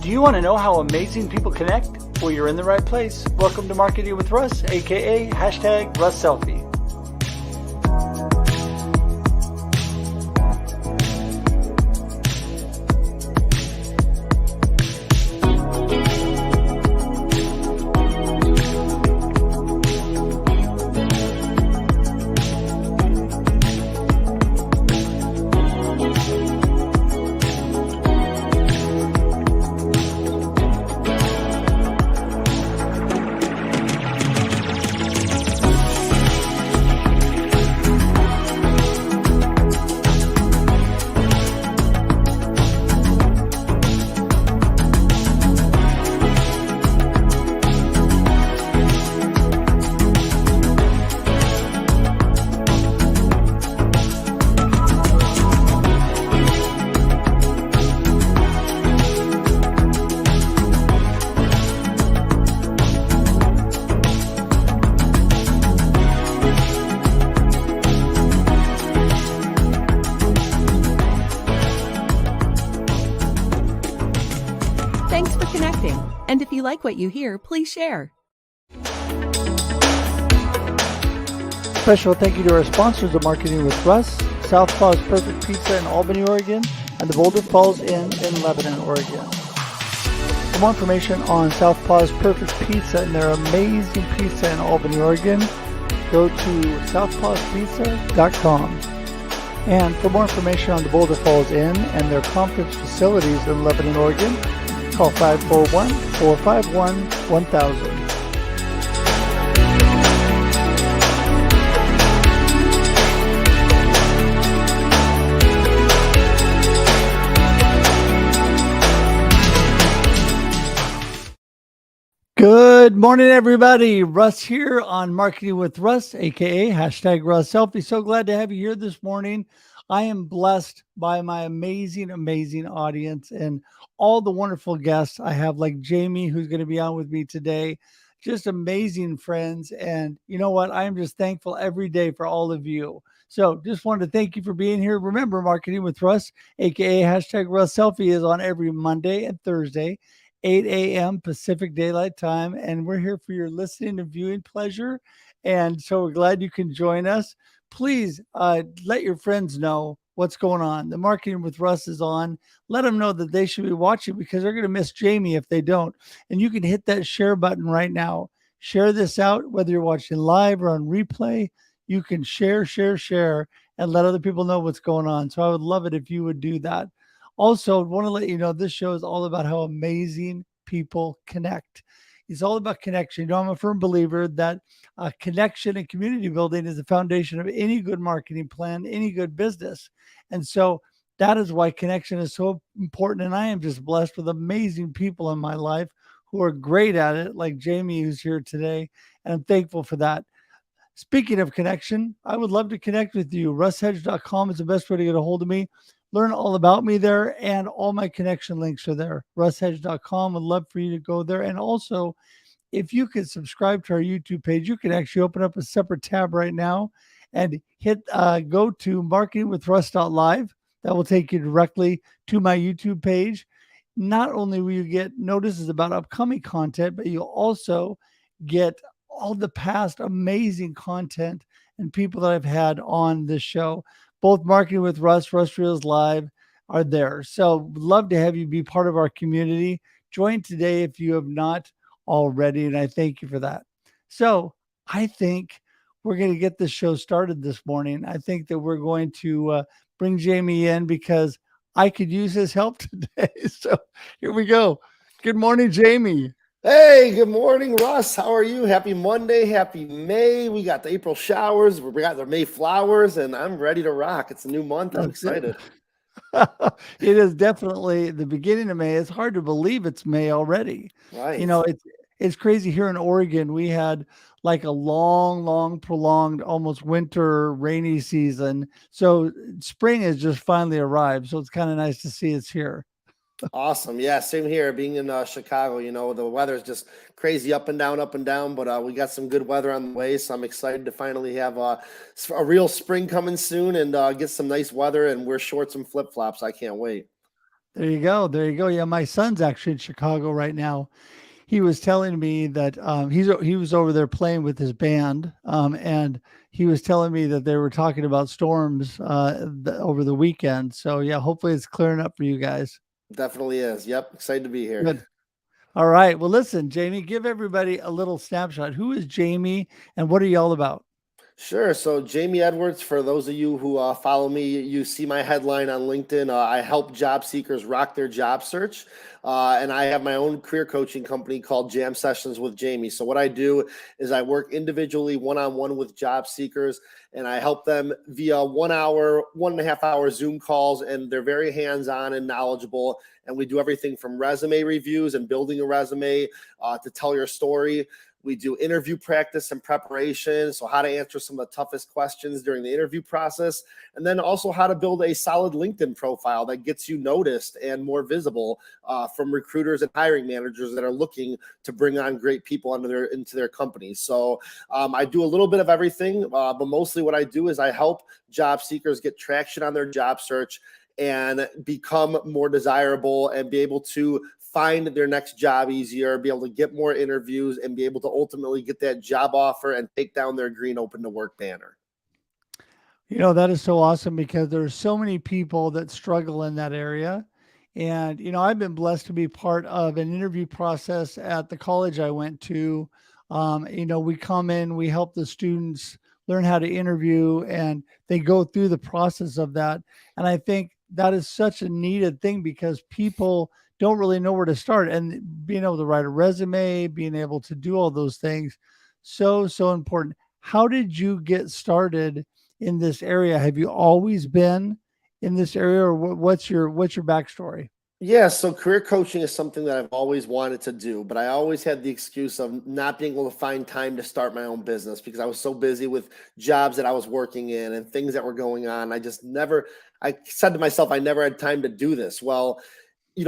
Do you want to know how amazing people connect? Well, you're in the right place. Welcome to Marketing with Russ, aka #RussSelfie. Thanks for connecting. And if you like what you hear, please share. Special thank you to our sponsors of Marketing with Russ, Southpaw's Perfect Pizza in Albany, Oregon, and the Boulder Falls Inn in Lebanon, Oregon. For more information on Southpaw's Perfect Pizza and their amazing pizza in Albany, Oregon, go to southpawspizza.com. And for more information on the Boulder Falls Inn and their conference facilities in Lebanon, Oregon, call 541-451-1000. Good morning, everybody. Russ here on Marketing with Russ, aka #RussSelfie. So glad to have you here this morning. I am blessed by my amazing audience and all the wonderful guests I have, like Jamie, who's going to be on with me today. Just amazing friends. And you know what? I am just thankful every day for all of you. So just wanted to thank you for being here. Remember, Marketing with Russ, aka #RussSelfie, is on every Monday and Thursday, 8 a.m. Pacific Daylight Time. And we're here for your listening and viewing pleasure. And so we're glad you can join us. Please let your friends know what's going on. The Marketing with Russ is on. Let them know that they should be watching because they're going to miss Jamie if they don't. And you can hit that share button right now. Share this out, whether you're watching live or on replay. You can share, and let other people know what's going on. So I would love it if you would do that. Also, I want to let you know this show is all about how amazing people connect. It's all about connection. You know, I'm a firm believer that connection and community building is the foundation of any good marketing plan, any good business. And so that is why connection is so important. And I am just blessed with amazing people in my life who are great at it, like Jamie, who's here today. And I'm thankful for that. Speaking of connection, I would love to connect with you. RussHedge.com is the best way to get a hold of me. Learn all about me there, and all my connection links are there. RussHedge.com. Would love for you to go there. And also, if you could subscribe to our YouTube page, you can actually open up a separate tab right now and hit go to marketingwithruss.live. That will take you directly to my YouTube page. Not only will you get notices about upcoming content, but you'll also get all the past amazing content and people that I've had on this show. Both Marketing with Russ, Russ Reels Live are there. So love to have you be part of our community. Join today if you have not already, and I thank you for that. So I think we're going to get this show started this morning. I think that we're going to bring Jamie in because I could use his help today. So here we go. Good morning, Jamie. Hey, good morning, Russ. How are you? Happy Monday. Happy May. We got the April showers. We got the May flowers, and I'm ready to rock. It's a new month. I'm excited. It is definitely the beginning of May. It's hard to believe it's May already. Right. You know, it's crazy here in Oregon. We had like a long, prolonged, almost winter rainy season. So spring has just finally arrived. So it's kind of nice to see it's here. Awesome. Yeah, same here. Being in Chicago, you know, the weather is just crazy up and down, but we got some good weather on the way. So I'm excited to finally have a real spring coming soon and get some nice weather and wear shorts and flip-flops. I can't wait. There you go. There you go. Yeah, my son's actually in Chicago right now. He was telling me that he was over there playing with his band, and he was telling me that they were talking about storms over the weekend. So yeah, hopefully it's clearing up for you guys. Definitely is. Yep. Excited to be here. Good. All right. Well, listen, Jamie, give everybody a little snapshot. Who is Jamie, and what are you all about? Sure. So, Jamie Edwards, for those of you who follow me, you see my headline on LinkedIn. I help job seekers rock their job search. And I have my own career coaching company called Jam Sessions with Jamie. So, what I do is I work individually, one on one with job seekers, and I help them via 1 hour, 1.5 hour Zoom calls. And they're very hands on and knowledgeable. And we do everything from resume reviews and building a resume to tell your story. We do interview practice and preparation, so how to answer some of the toughest questions during the interview process, and then also how to build a solid LinkedIn profile that gets you noticed and more visible from recruiters and hiring managers that are looking to bring on great people into their companies. So I do a little bit of everything, but mostly what I do is I help job seekers get traction on their job search and become more desirable and be able to find their next job easier, be able to get more interviews, and be able to ultimately get that job offer and take down their green open to work banner. You know, that is so awesome because there's so many people that struggle in that area. And, you know, I've been blessed to be part of an interview process at the college I went to. You know, we come in, we help the students learn how to interview, and they go through the process of that. And I think that is such a needed thing because people don't really know where to start. And being able to write a resume, being able to do all those things, so important. How did you get started in this area? Have you always been in this area, or what's your backstory? Yeah, so career coaching is something that I've always wanted to do, but I always had the excuse of not being able to find time to start my own business because I was so busy with jobs that I was working in and things that were going on. I said to myself, I never had time to do this. Well,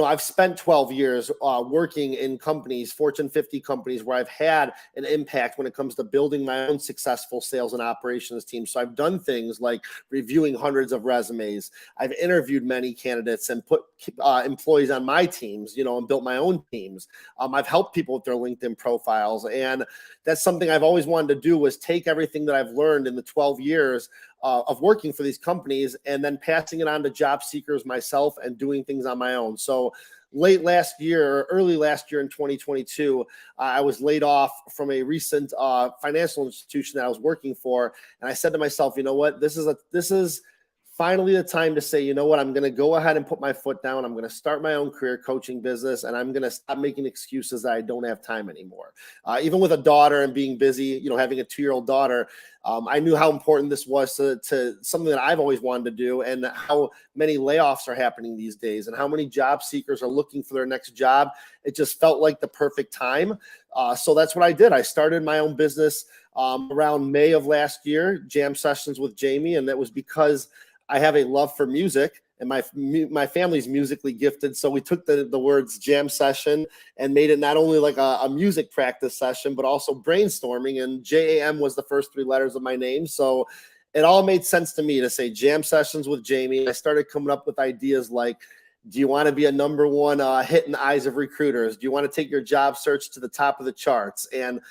I've spent 12 years working in companies, Fortune 50 companies, where I've had an impact when it comes to building my own successful sales and operations team. So I've done things like reviewing hundreds of resumes. I've interviewed many candidates and put employees on my teams, and built my own teams. I've helped people with their LinkedIn profiles. And that's something I've always wanted to do, was take everything that I've learned in the 12 years of working for these companies and then passing it on to job seekers myself and doing things on my own. So early last year in 2022, I was laid off from a recent financial institution that I was working for. And I said to myself, you know what, this is finally the time to say, you know what, I'm going to go ahead and put my foot down. I'm going to start my own career coaching business, and I'm going to stop making excuses that I don't have time anymore. Even with a daughter and being busy, having a 2-year-old daughter, I knew how important this was to something that I've always wanted to do, and how many layoffs are happening these days and how many job seekers are looking for their next job. It just felt like the perfect time. So that's what I did. I started my own business around May of last year, Jam Sessions with Jamie, and that was because I have a love for music, and my family's musically gifted. So we took the words jam session and made it not only like a music practice session, but also brainstorming. And JAM was the first 3 letters of my name. So it all made sense to me to say Jam Sessions with Jamie. I started coming up with ideas like, do you want to be a number one hit in the eyes of recruiters? Do you want to take your job search to the top of the charts? And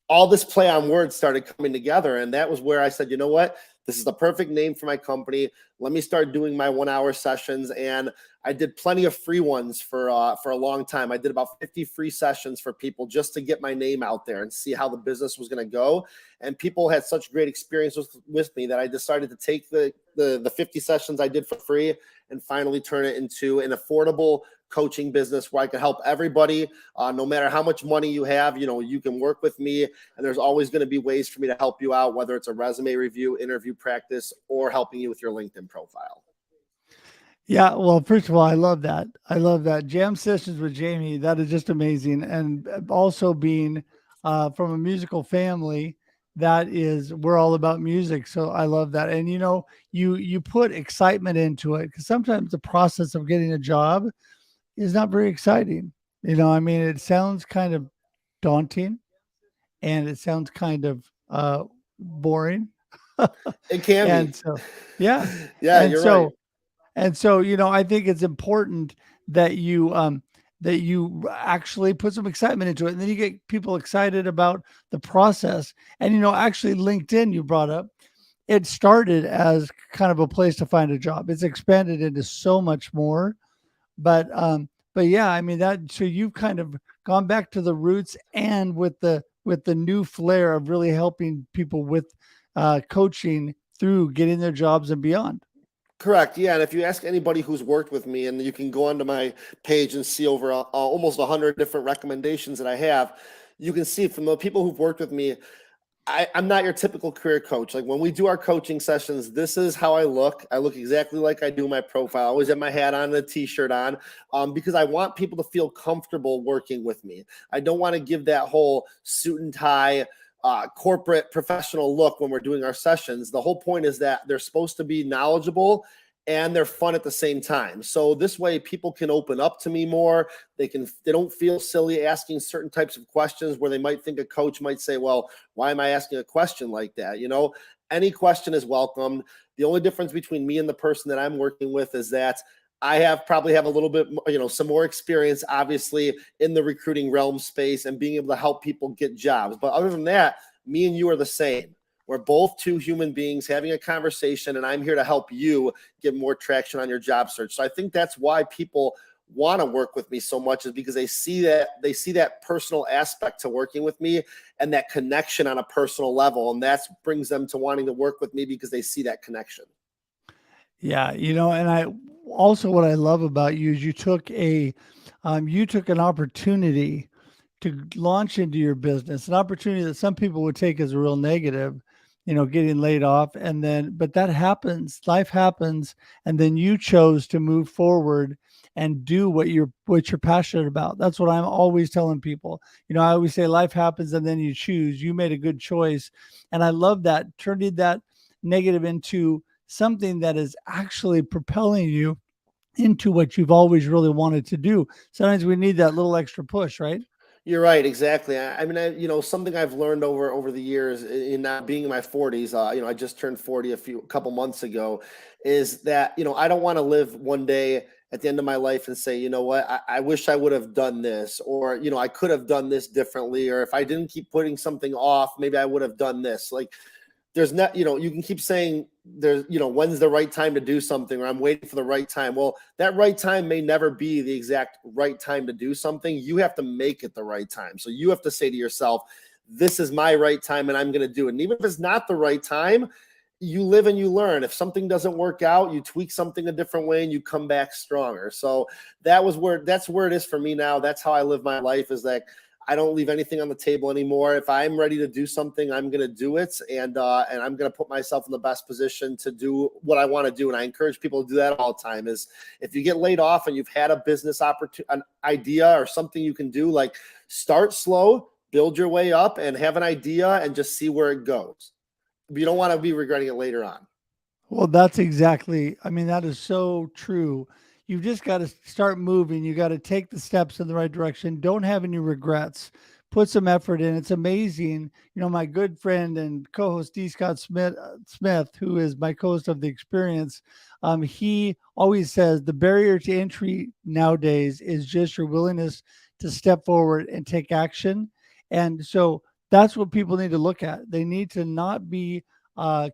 all this play on words started coming together. And that was where I said, you know what? This is the perfect name for my company. Let me start doing my 1-hour sessions. And I did plenty of free ones for a long time. I did about 50 free sessions for people just to get my name out there and see how the business was going to go. And people had such great experiences with me that I decided to take the 50 sessions I did for free and finally turn it into an affordable coaching business where I can help everybody, no matter how much money you have. You can work with me, and there's always going to be ways for me to help you out, whether it's a resume review, interview practice, or helping you with your LinkedIn profile. Yeah, well, first of all, I love that. I love that. Jam sessions with Jamie, that is just amazing. And also being from a musical family, we're all about music. So I love that. And you put excitement into it, because sometimes the process of getting a job is not very exciting. I mean, it sounds kind of daunting, and it sounds kind of boring. It can And be. so, yeah. Yeah, And you're right. so, I think it's important that you actually put some excitement into it, and then you get people excited about the process. And actually LinkedIn, you brought up, it started as kind of a place to find a job. It's expanded into so much more. But yeah, I mean that. So you've kind of gone back to the roots, and with the new flair of really helping people with coaching through getting their jobs and beyond. Correct. Yeah. And if you ask anybody who's worked with me, and you can go onto my page and see over almost 100 different recommendations that I have, you can see from the people who've worked with me, I'm not your typical career coach. Like when we do our coaching sessions, this is how I look. I look exactly like I do my profile. I always have my hat on and a t-shirt on, because I want people to feel comfortable working with me. I don't want to give that whole suit and tie, corporate professional look when we're doing our sessions. The whole point is that they're supposed to be knowledgeable and they're fun at the same time. So this way people can open up to me more. They don't feel silly asking certain types of questions where they might think a coach might say, well, why am I asking a question like that? Any question is welcome. The only difference between me and the person that I'm working with is that I probably have a little bit, some more experience, obviously, in the recruiting realm space and being able to help people get jobs. But other than that, me and you are the same. We're both two human beings having a conversation, and I'm here to help you get more traction on your job search. So I think that's why people want to work with me so much, is because they see that personal aspect to working with me and that connection on a personal level. And that brings them to wanting to work with me because they see that connection. Yeah, and I also, what I love about you is you took an opportunity to launch into your business, an opportunity that some people would take as a real negative, getting laid off. But that happens, life happens. And then you chose to move forward and do what you're passionate about. That's what I'm always telling people. I always say life happens and then you choose. You made a good choice. And I love that, turning that negative into something that is actually propelling you into what you've always really wanted to do. Sometimes we need that little extra push, right? You're right, exactly. I mean, something I've learned over the years in not being in my 40s. I just turned 40 a couple months ago. Is that I don't want to live one day at the end of my life and say, you know what, I wish I would have done this, or I could have done this differently, or if I didn't keep putting something off, maybe I would have done this. Like, there's not, you can keep saying there's, when's the right time to do something, or I'm waiting for the right time. Well, that right time may never be the exact right time to do something. You have to make it the right time. So you have to say to yourself, this is my right time and I'm going to do it. And even if it's not the right time, you live and you learn. If something doesn't work out, you tweak something a different way and you come back stronger. So that's where it is for me now. That's how I live my life, is like, I don't leave anything on the table anymore. If I'm ready to do something, I'm going to do it. And I'm going to put myself in the best position to do what I want to do. And I encourage people to do that all the time. Is if you get laid off and you've had a business opportunity, an idea or something you can do, like, start slow, build your way up, and have an idea and just see where it goes. But you don't want to be regretting it later on. Well, that is so true. You've just got to start moving. You got to take the steps in the right direction. Don't have any regrets. Put some effort in. It's amazing. My good friend and co-host D. Scott Smith, who is my co-host of The Experience, he always says the barrier to entry nowadays is just your willingness to step forward and take action. And so that's what people need to look at. They need to not be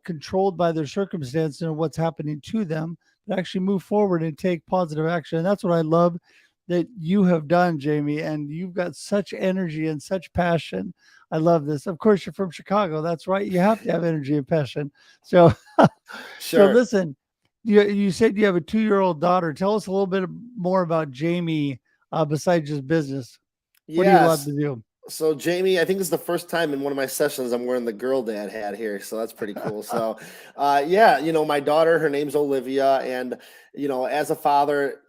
controlled by their circumstances and what's happening to them, but actually move forward and take positive action. And that's what I love that you have done, Jamie. And you've got such energy and such passion. I love this. Of course, you're from Chicago. That's right. You have to have energy and passion. So, Sure. So listen, you said you have a 2-year-old daughter. Tell us a little bit more about Jamie besides just business. What do you love to do? So Jamie, I think this is the first time in one of my sessions I'm wearing the girl dad hat here. So that's pretty cool. So my daughter, her name's Olivia. And, as a father,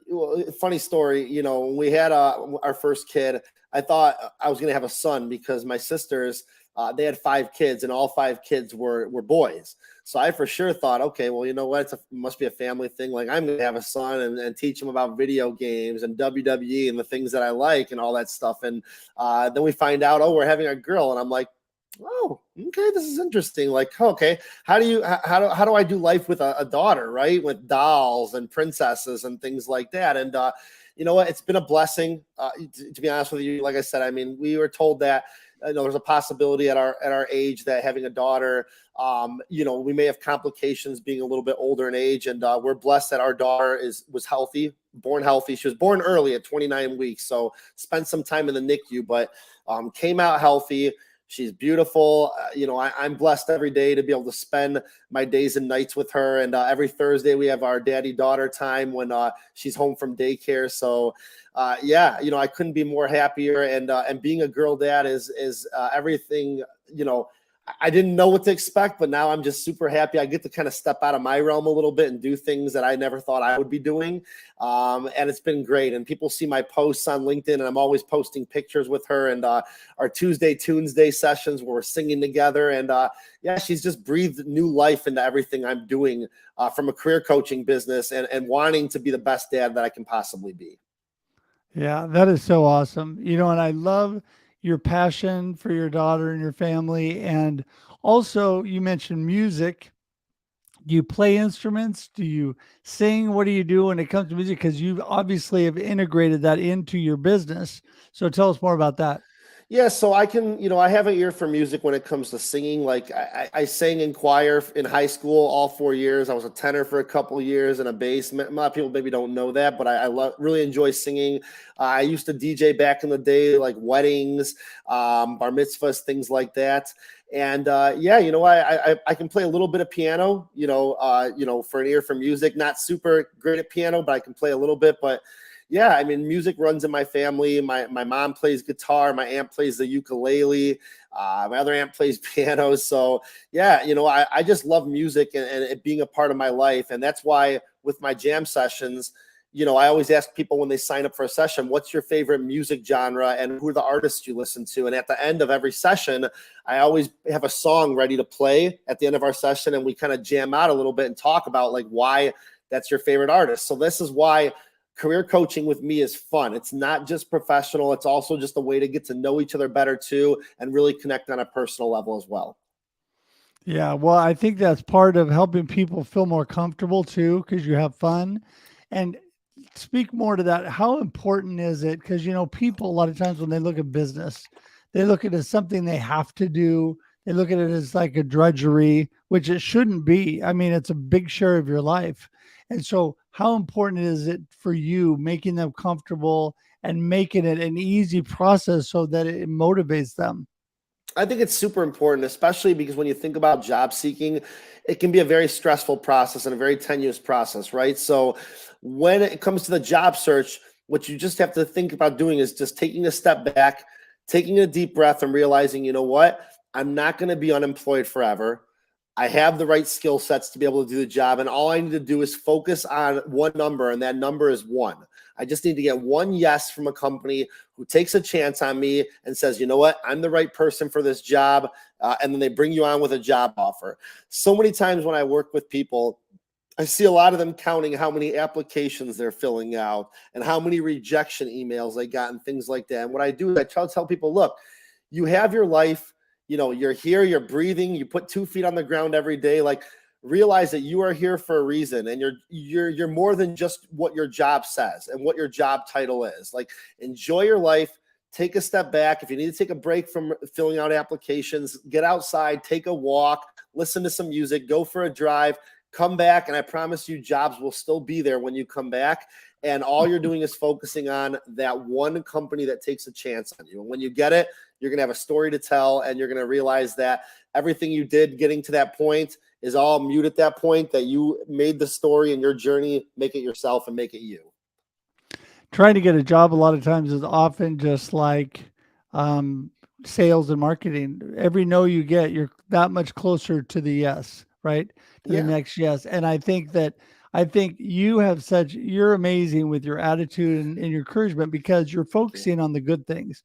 funny story, when we had our first kid, I thought I was going to have a son because my sisters, they had 5 kids and all 5 kids were boys. So I for sure thought, okay, well, you know what? It must be a family thing. Like, I'm going to have a son and teach him about video games and WWE and the things that I like and all that stuff. And then we find out, oh, we're having a girl. And I'm like, oh, okay, this is interesting. Like, okay, how do I do life with a daughter, right? With dolls and princesses and things like that. And you know what? It's been a blessing. To be honest with you, like I said, I mean, we were told that there's a possibility at our age that having a daughter, we may have complications being a little bit older in age, and we're blessed that our daughter was healthy, born healthy. She was born early at 29 weeks, so spent some time in the NICU, but came out healthy. She's beautiful. I'm blessed every day to be able to spend my days and nights with her. And every Thursday we have our daddy-daughter time when she's home from daycare. So, I couldn't be more happier. And being a girl dad is everything. I didn't know what to expect, but now I'm just super happy. I get to kind of step out of my realm a little bit and do things that I never thought I would be doing. And it's been great. And people see my posts on LinkedIn, and I'm always posting pictures with her, and our Tuesday Tuesday sessions where we're singing together. And she's just breathed new life into everything I'm doing from a career coaching business and wanting to be the best dad that I can possibly be. Yeah, that is so awesome. And I love your passion for your daughter and your family. And also, you mentioned music. Do you play instruments? Do you sing? What do you do when it comes to music? Because you obviously have integrated that into your business. So tell us more about that. Yeah, so I can, I have an ear for music when it comes to singing. Like I sang in choir in high school all 4 years. I was a tenor for a couple of years and a bass. A lot of people maybe don't know that, but I really enjoy singing. I used to DJ back in the day, like weddings, bar mitzvahs, things like that. And I can play a little bit of piano, for an ear for music. Not super great at piano, but I can play a little bit. But yeah, I mean, music runs in my family. My mom plays guitar. My aunt plays the ukulele. My other aunt plays piano. So yeah, I just love music and it being a part of my life. And that's why with my jam sessions, I always ask people when they sign up for a session, what's your favorite music genre and who are the artists you listen to? And at the end of every session, I always have a song ready to play at the end of our session. And we kind of jam out a little bit and talk about like why that's your favorite artist. So this is why career coaching with me is fun. It's not just professional. It's also just a way to get to know each other better too, and really connect on a personal level as well. Yeah, well, I think that's part of helping people feel more comfortable too, because you have fun. And speak more to that. How important is it? Because, people a lot of times when they look at business, they look at it as something they have to do. They look at it as like a drudgery, which it shouldn't be. I mean, it's a big share of your life. And so how important is it for you making them comfortable and making it an easy process so that it motivates them? I think it's super important, especially because when you think about job seeking, it can be a very stressful process and a very tenuous process, right? So when it comes to the job search, what you just have to think about doing is just taking a step back, taking a deep breath and realizing, you know what? I'm not going to be unemployed forever. I have the right skill sets to be able to do the job. And all I need to do is focus on one number, and that number is one. I just need to get one yes from a company who takes a chance on me and says, you know what, I'm the right person for this job. And then they bring you on with a job offer. So many times when I work with people, I see a lot of them counting how many applications they're filling out and how many rejection emails they got and things like that. And what I do is I try to tell people, look, you have your life. You're here, you're breathing, you put 2 feet on the ground every day. Like, realize that you are here for a reason, and you're more than just what your job says and what your job title is. Like, enjoy your life, take a step back. If you need to take a break from filling out applications, get outside, take a walk, listen to some music, go for a drive, come back, and I promise you jobs will still be there when you come back. And all you're doing is focusing on that one company that takes a chance on you. And when you get it, you're going to have a story to tell, and you're going to realize that everything you did getting to that point is all mute at that point, that you made the story and your journey, make it yourself and make it you. Trying to get a job a lot of times is often just like sales and marketing. Every no you get, you're that much closer to the yes, right? To the next yes. And I think you're amazing with your attitude and your encouragement, because you're focusing on the good things.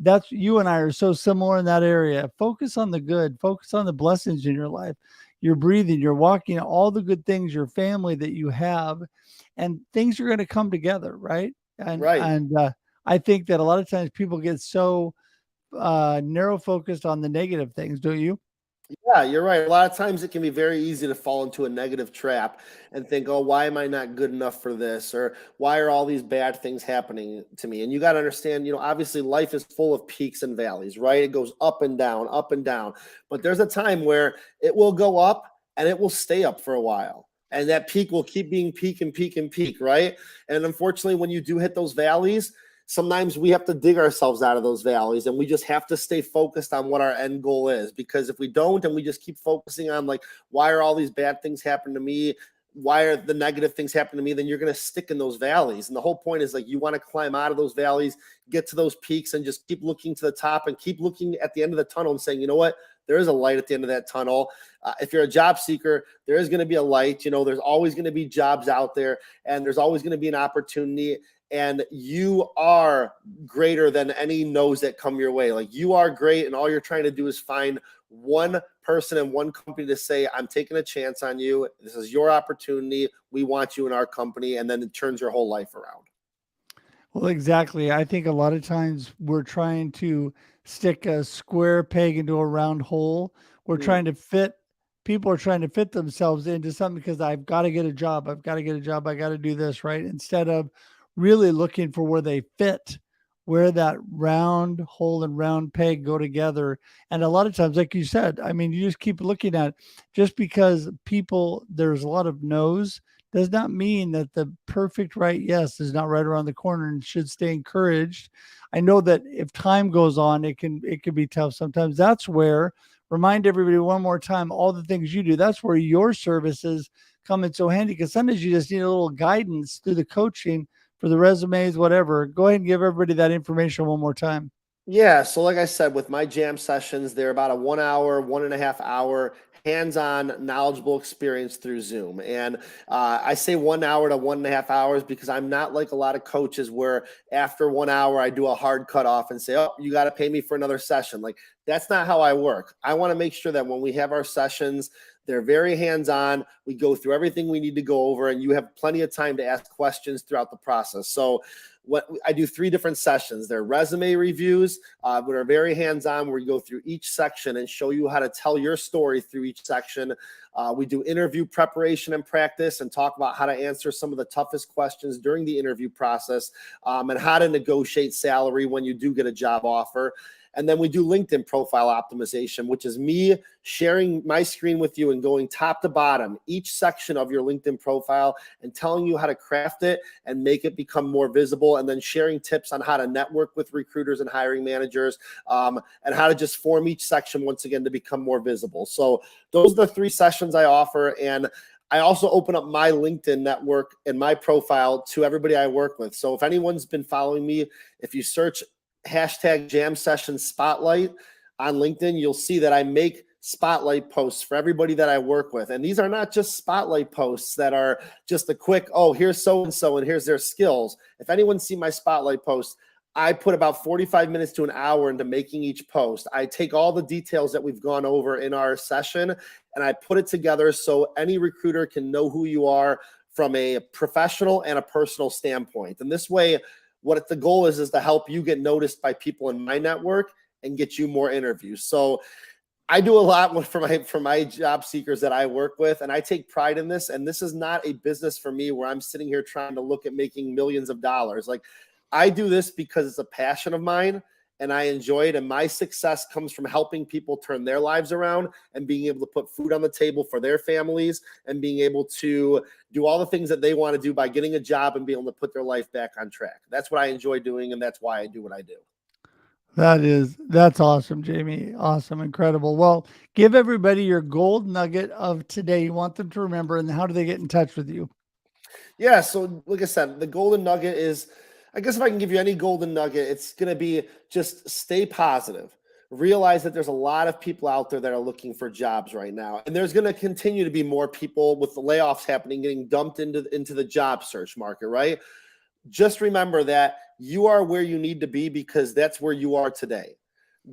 That's, you and I are so similar in that area. Focus on the good, focus on the blessings in your life. You're breathing, you're walking, all the good things, your family that you have, and things are going to come together. Right. And I think that a lot of times people get so narrow focused on the negative things. Don't you? Yeah, you're right. A lot of times it can be very easy to fall into a negative trap and think, oh, why am I not good enough for this? Or why are all these bad things happening to me? And you got to understand, obviously life is full of peaks and valleys, right? It goes up and down, up and down. But there's a time where it will go up and it will stay up for a while. And that peak will keep being peak and peak and peak, right? And unfortunately, when you do hit those valleys, sometimes we have to dig ourselves out of those valleys, and we just have to stay focused on what our end goal is. Because if we don't, and we just keep focusing on like, why are all these bad things happening to me? Why are the negative things happening to me? Then you're going to stick in those valleys. And the whole point is like, you want to climb out of those valleys, get to those peaks, and just keep looking to the top and keep looking at the end of the tunnel and saying, you know what? There is a light at the end of that tunnel. If you're a job seeker, there is going to be a light. There's always going to be jobs out there, and there's always going to be an opportunity. And you are greater than any no's that come your way. Like, you are great, and all you're trying to do is find one person and one company to say, I'm taking a chance on you. This is your opportunity. We want you in our company. And then it turns your whole life around. Well, exactly. I think a lot of times we're trying to stick a square peg into a round hole. We're trying to fit, people are trying to fit themselves into something because I've got to get a job. I've got to get a job. I got to do this, right? Instead of really looking for where they fit, where that round hole and round peg go together. And a lot of times, like you said, I mean, you just keep looking at just because there's a lot of no's does not mean that the perfect right yes is not right around the corner and should stay encouraged. I know that if time goes on, it can be tough sometimes. That's where, remind everybody one more time, all the things you do. That's where your services come in so handy, because sometimes you just need a little guidance through the coaching for the resumes, whatever. Go ahead and give everybody that information one more time. Yeah. So like I said, with my jam sessions, they're about a 1 hour, 1.5 hour hands-on knowledgeable experience through Zoom. And I say 1 hour to 1.5 hours because I'm not like a lot of coaches where after 1 hour, I do a hard cut off and say, oh, you got to pay me for another session. Like, that's not how I work. I want to make sure that when we have our sessions, they're very hands-on. We go through everything we need to go over, and you have plenty of time to ask questions throughout the process. So what I do 3 different sessions. They're resume reviews, that are very hands-on, where you go through each section and show you how to tell your story through each section. We do interview preparation and practice and talk about how to answer some of the toughest questions during the interview process, and how to negotiate salary when you do get a job offer. And then we do LinkedIn profile optimization, which is me sharing my screen with you and going top to bottom, each section of your LinkedIn profile, and telling you how to craft it and make it become more visible, and then sharing tips on how to network with recruiters and hiring managers, and how to just form each section once again to become more visible. So those are the 3 sessions I offer. And I also open up my LinkedIn network and my profile to everybody I work with. So if anyone's been following me, if you search hashtag jam session spotlight on LinkedIn, you'll see that I make spotlight posts for everybody that I work with. And these are not just spotlight posts that are just a quick, oh, here's so-and-so and here's their skills. If anyone's seen my spotlight posts, I put about 45 minutes to an hour into making each post. I take all the details that we've gone over in our session and I put it together so any recruiter can know who you are from a professional and a personal standpoint. And this way, what the goal is to help you get noticed by people in my network and get you more interviews. So I do a lot for my job seekers that I work with, and I take pride in this. And this is not a business for me where I'm sitting here trying to look at making millions of dollars. Like, I do this because it's a passion of mine and I enjoy it. And my success comes from helping people turn their lives around and being able to put food on the table for their families and being able to do all the things that they want to do by getting a job and being able to put their life back on track. That's what I enjoy doing, and that's why I do what I do. That's awesome, Jamie. Awesome. Incredible. Well, give everybody your gold nugget of today. You want them to remember, and how do they get in touch with you? Yeah. So like I said, the golden nugget is, I guess if I can give you any golden nugget, it's going to be just stay positive. Realize that there's a lot of people out there that are looking for jobs right now. And there's going to continue to be more people with the layoffs happening, getting dumped into the job search market, right? Just remember that you are where you need to be because that's where you are today.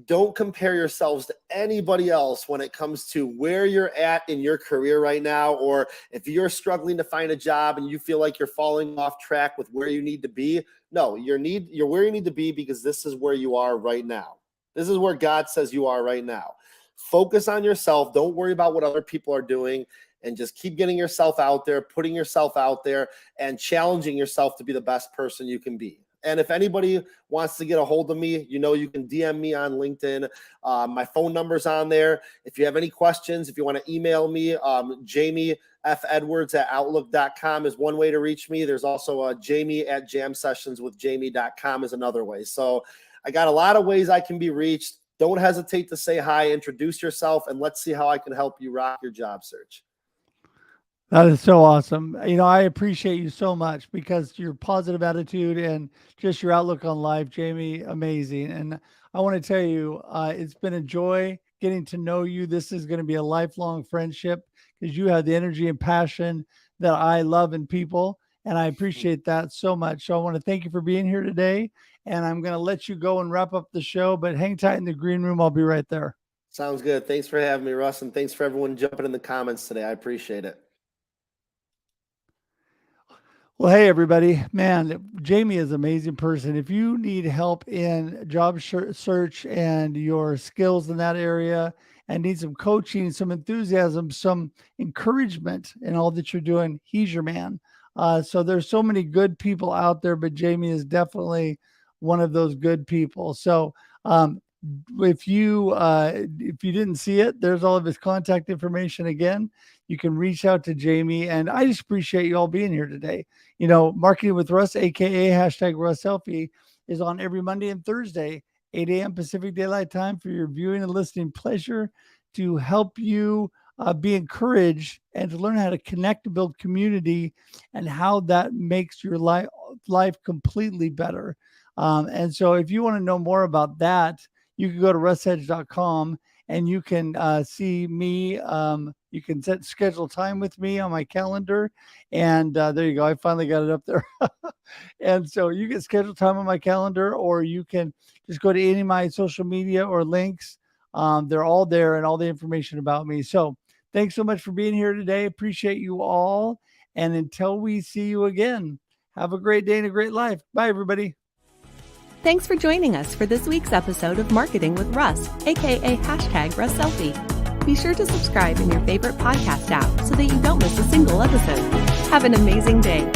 Don't compare yourselves to anybody else when it comes to where you're at in your career right now, or if you're struggling to find a job and you feel like you're falling off track with where you need to be. No, you're where you need to be because this is where you are right now. This is where God says you are right now. Focus on yourself. Don't worry about what other people are doing, and just keep getting yourself out there, putting yourself out there, and challenging yourself to be the best person you can be. And if anybody wants to get a hold of me, you can DM me on LinkedIn. My phone number's on there. If you have any questions, if you want to email me, JamieFEdwards@outlook.com is one way to reach me. There's also Jamie@jamsessionswithjamie.com is another way. So I got a lot of ways I can be reached. Don't hesitate to say hi, introduce yourself, and let's see how I can help you rock your job search. That is so awesome. I appreciate you so much because your positive attitude and just your outlook on life, Jamie, amazing. And I want to tell you, it's been a joy getting to know you. This is going to be a lifelong friendship because you have the energy and passion that I love in people. And I appreciate that so much. So I want to thank you for being here today. And I'm going to let you go and wrap up the show, but hang tight in the green room. I'll be right there. Sounds good. Thanks for having me, Russ. And thanks for everyone jumping in the comments today. I appreciate it. Well, hey, everybody, man, Jamie is an amazing person. If you need help in job search and your skills in that area and need some coaching, some enthusiasm, some encouragement in all that you're doing, he's your man. So there's so many good people out there, but Jamie is definitely one of those good people. So if you didn't see it, there's all of his contact information again. You can reach out to Jamie, and I just appreciate you all being here today. Marketing with Russ, aka #RussSelfie, is on every Monday and Thursday, 8 a.m. Pacific Daylight Time for your viewing and listening pleasure, to help you be encouraged and to learn how to connect to build community and how that makes your life completely better. And so if you want to know more about that, you can go to russedge.com and you can see me. You can schedule time with me on my calendar. And there you go. I finally got it up there. And so you can schedule time on my calendar, or you can just go to any of my social media or links. They're all there and all the information about me. So thanks so much for being here today. Appreciate you all. And until we see you again, have a great day and a great life. Bye, everybody. Thanks for joining us for this week's episode of Marketing with Russ, aka #RussSelfie. Be sure to subscribe in your favorite podcast app so that you don't miss a single episode. Have an amazing day.